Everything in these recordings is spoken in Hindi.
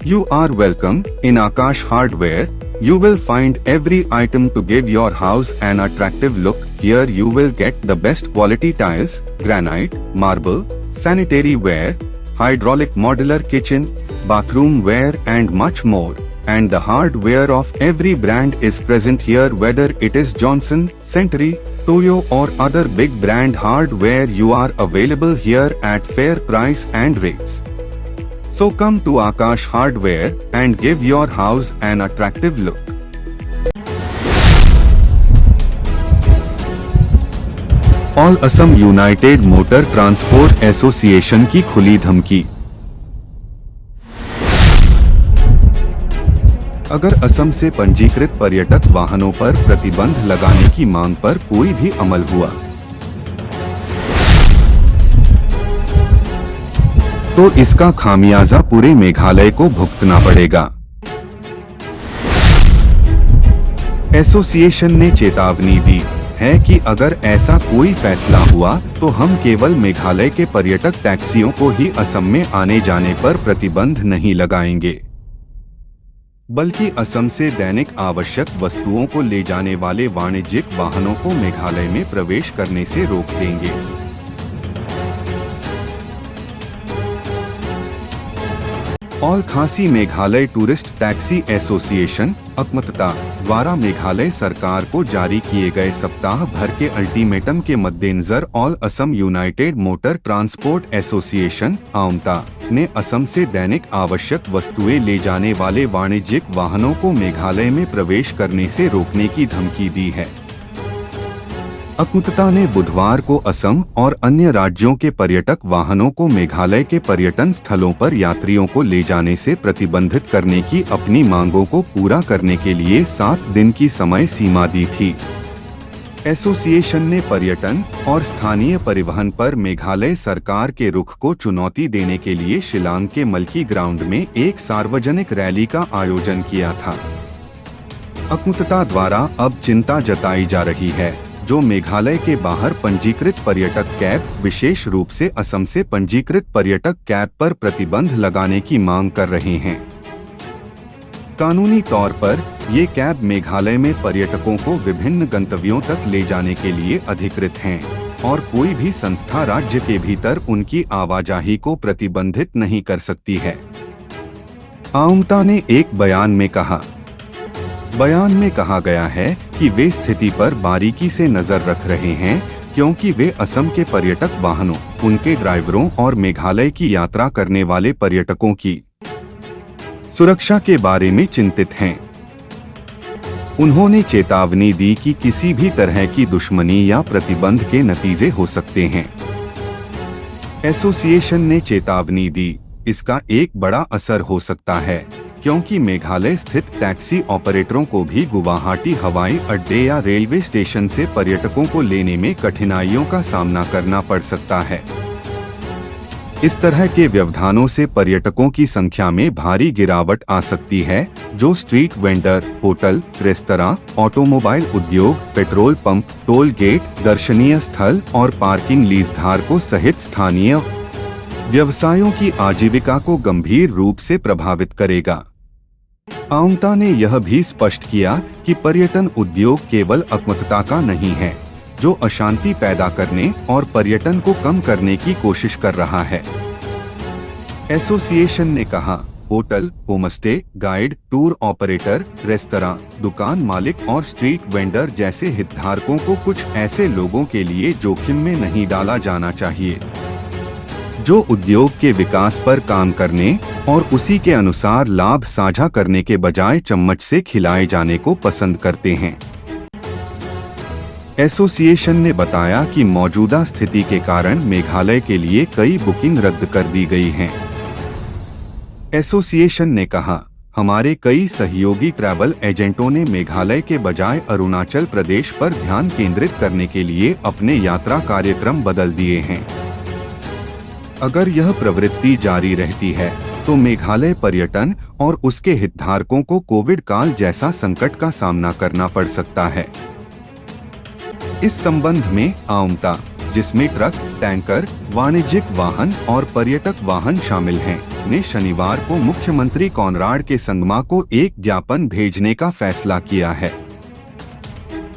You are welcome. In Akash Hardware, you will find every item to give your house an attractive look. Here you will get the best quality tiles, granite, marble, sanitary ware, hydraulic modular kitchen, bathroom ware and much more. And the hardware of every brand is present here, whether it is Johnson, Century, Toyo or other big brand hardware. You are available here at fair price and rates. So come to Akash Hardware and give your house an attractive look. All Assam united motor transport association की खुली धमकी। अगर असम से पंजीकृत पर्यटक वाहनों पर प्रतिबंध लगाने की मांग पर कोई भी अमल हुआ तो इसका खामियाजा पूरे मेघालय को भुगतना पड़ेगा। एसोसिएशन ने चेतावनी दी है कि अगर ऐसा कोई फैसला हुआ तो हम केवल मेघालय के पर्यटक टैक्सियों को ही असम में आने जाने पर प्रतिबंध नहीं लगाएंगे, बल्कि असम से दैनिक आवश्यक वस्तुओं को ले जाने वाले वाणिज्यिक वाहनों को मेघालय में प्रवेश करने से रोक देंगे। ऑल खासी मेघालय टूरिस्ट टैक्सी एसोसिएशन अकमतता द्वारा मेघालय सरकार को जारी किए गए सप्ताह भर के अल्टीमेटम के मद्देनजर all Assam united motor transport association आमता ने असम से दैनिक आवश्यक वस्तुएं ले जाने वाले वाणिज्यिक वाहनों को मेघालय में प्रवेश करने से रोकने की धमकी दी है। अकमतता ने बुधवार को असम और अन्य राज्यों के पर्यटक वाहनों को मेघालय के पर्यटन स्थलों पर यात्रियों को ले जाने से प्रतिबंधित करने की अपनी मांगों को पूरा करने के लिए 7 दिन की समय सीमा दी थी। एसोसिएशन ने पर्यटन और स्थानीय परिवहन पर मेघालय सरकार के रुख को चुनौती देने के लिए शिलांग के मल्की ग्राउंड में एक सार्वजनिक रैली का आयोजन किया था। अकमतता द्वारा अब चिंता जताई जा रही है जो मेघालय के बाहर पंजीकृत पर्यटक कैब, विशेष रूप से असम से पंजीकृत पर्यटक कैब पर प्रतिबंध लगाने की मांग कर रहे हैं। कानूनी तौर पर ये कैब मेघालय में पर्यटकों को विभिन्न गंतव्यों तक ले जाने के लिए अधिकृत हैं और कोई भी संस्था राज्य के भीतर उनकी आवाजाही को प्रतिबंधित नहीं कर सकती है। आमता ने एक बयान में कहा गया है कि वे स्थिति पर बारीकी से नजर रख रहे हैं क्योंकि वे असम के पर्यटक वाहनों, उनके ड्राइवरों और मेघालय की यात्रा करने वाले पर्यटकों की सुरक्षा के बारे में चिंतित हैं। उन्होंने चेतावनी दी कि किसी भी तरह की दुश्मनी या प्रतिबंध के नतीजे हो सकते हैं। एसोसिएशन ने चेतावनी दी, इसका एक बड़ा असर हो सकता है क्योंकि मेघालय स्थित टैक्सी ऑपरेटरों को भी गुवाहाटी हवाई अड्डे या रेलवे स्टेशन से पर्यटकों को लेने में कठिनाइयों का सामना करना पड़ सकता है। इस तरह के व्यवधानों से पर्यटकों की संख्या में भारी गिरावट आ सकती है जो street vendor, hotel, restaurant, automobile उद्योग, पेट्रोल पंप, टोल गेट, दर्शनीय स्थल और पार्किंग लीज धारकों सहित स्थानीय व्यवसायों की आजीविका को गंभीर रूप से प्रभावित करेगा। आमता ने यह भी स्पष्ट किया कि पर्यटन उद्योग केवल अकमतता का नहीं है जो अशांति पैदा करने और पर्यटन को कम करने की कोशिश कर रहा है। एसोसिएशन ने कहा, hotel, homestay, guide, tour operator, restaurant, दुकान मालिक और स्ट्रीट वेंडर जैसे हितधारकों को कुछ ऐसे लोगों के लिए जोखिम में नहीं डाला जाना चाहिए जो उद्योग के विकास पर काम करने और उसी के अनुसार लाभ साझा करने के बजाय चम्मच से खिलाए जाने को पसंद करते हैं। एसोसिएशन ने बताया कि मौजूदा स्थिति के कारण मेघालय के लिए कई बुकिंग रद्द कर दी गई हैं। एसोसिएशन ने कहा, हमारे कई सहयोगी ट्रैवल एजेंटों ने मेघालय के बजाय अरुणाचल प्रदेश पर ध्यान केंद्रित करने के लिए अपने यात्रा कार्यक्रम बदल दिए हैं। अगर यह प्रवृत्ति जारी रहती है तो मेघालय पर्यटन और उसके हितधारकों को कोविड काल जैसा संकट का सामना करना पड़ सकता है। इस संबंध में आमता जिसमें ट्रक, टैंकर, वाणिज्यिक वाहन और पर्यटक वाहन शामिल हैं, ने शनिवार को मुख्यमंत्री कॉनराड के संगमा को एक ज्ञापन भेजने का फैसला किया है।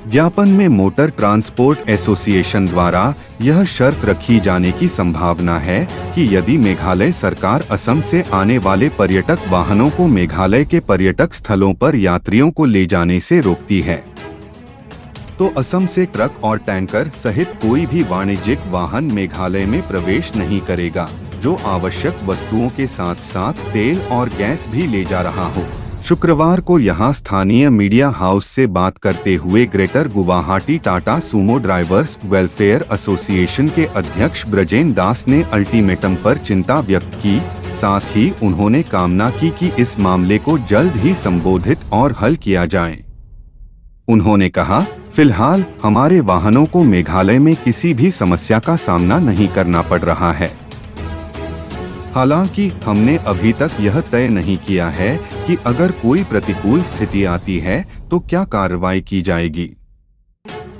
ज्ञापन में मोटर ट्रांसपोर्ट एसोसिएशन द्वारा यह शर्त रखी जाने की संभावना है कि यदि मेघालय सरकार असम से आने वाले पर्यटक वाहनों को मेघालय के पर्यटक स्थलों पर यात्रियों को ले जाने से रोकती है, तो असम से ट्रक और टैंकर सहित कोई भी वाणिज्यिक वाहन मेघालय में प्रवेश नहीं करेगा, जो आवश्यक वस्तुओं के साथ साथ तेल और गैस भी ले जा रहा हो। शुक्रवार को यहां स्थानीय मीडिया हाउस से बात करते हुए greater Guwahati Tata Sumo drivers welfare association के अध्यक्ष ब्रजेन दास ने अल्टीमेटम पर चिंता व्यक्त की। साथ ही उन्होंने कामना की कि इस मामले को जल्द ही संबोधित और हल किया जाए। उन्होंने कहा, फिलहाल हमारे वाहनों को मेघालय में किसी भी समस्या का सामना नहीं करना पड़ रहा है। हालांकि हमने अभी तक यह तय नहीं किया है कि अगर कोई प्रतिकूल स्थिति आती है तो क्या कार्रवाई की जाएगी।